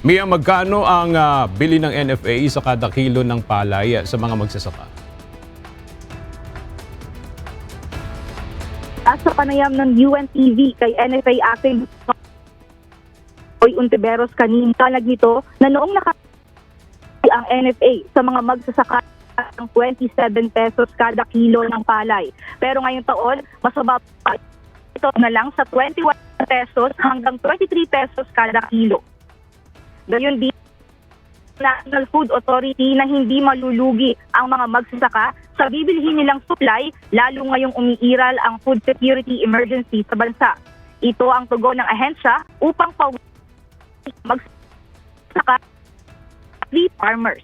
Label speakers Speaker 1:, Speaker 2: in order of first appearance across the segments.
Speaker 1: Mia, magkano ang bili ng NFA sa kada kilo ng palay sa mga magsasaka?
Speaker 2: Sa panayam ng UNTV kay NFA Acting Untiveros kanina, talag nito na noong ang NFA sa mga magsasaka ng 27 pesos kada kilo ng palay. Pero ngayong taon, mas mababa pa ito na lang sa 21 pesos hanggang 23 pesos kada kilo. Gayon din, National Food Authority na hindi malulugi ang mga magsasaka sa bibilhin nilang supply, lalo ngayong umiiral ang food security emergency sa bansa. Ito ang tugon ng ahensya upang magsasaka farmers.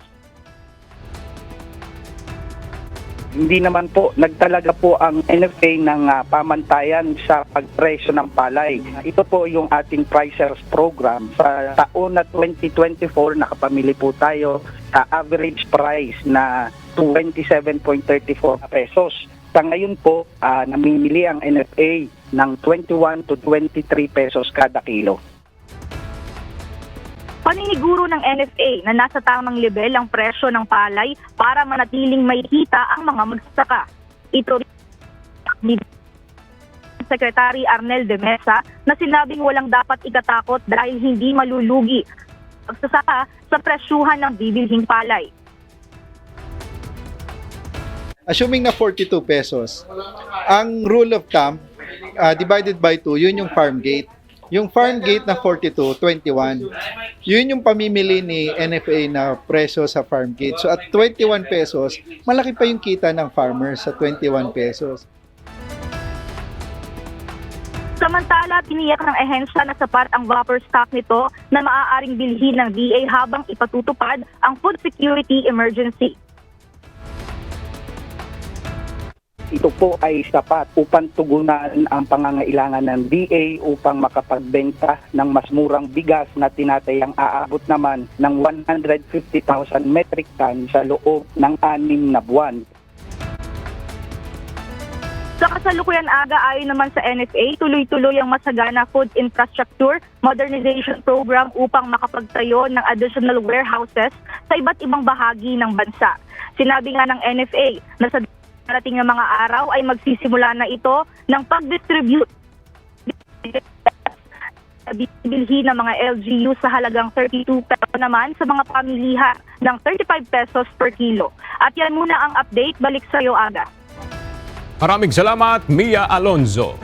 Speaker 3: Hindi naman po nagtalaga po ang NFA ng pamantayan sa pagpresyo ng palay. Ito po yung ating pricers program. Sa taon na 2024, nakapamili po tayo sa average price na 27.34 pesos. Sa ngayon po, namimili ang NFA ng 21 to 23 pesos kada kilo.
Speaker 2: Paniniguro ng NFA na nasa tamang level ang presyo ng palay para manatiling may kita ang mga magsasaka. Ito rin ni Secretary Arnel de Mesa na sinabing walang dapat ikatakot dahil hindi malulugi ang magsasaka sa presyuhan ng bibilhing palay.
Speaker 4: Assuming na 42 pesos, ang rule of thumb, divided by 2, yun yung farm gate. Yung farm gate na 42, 21, yun yung pamimili ni NFA na presyo sa farm gate. So at 21 pesos, malaki pa yung kita ng farmers sa 21 pesos.
Speaker 2: Samantala, tiniyak ng ahensya na sapat ang buffer stock nito na maaaring bilhin ng DA habang ipatutupad ang food security emergency.
Speaker 3: Ito po ay sapat upang tugunan ang pangangailangan ng DA upang makapagbenta ng mas murang bigas na tinatayang aabot naman ng 150,000 metric ton sa loob ng 6 na buwan.
Speaker 2: Sa kasalukuyan aga, ayon naman sa NFA, tuloy-tuloy ang masagana food infrastructure modernization program upang makapagtayo ng additional warehouses sa iba't ibang bahagi ng bansa. Sinabi nga ng NFA na sa darating ng mga araw ay magsisimula na ito ng pag-distribute bibilhin ng mga LGU sa halagang 32 pesos naman sa mga pamilihan ng 35 pesos per kilo. At yan muna ang update. Balik sa iyo, Aga.
Speaker 1: Maraming salamat, Mia Alonzo.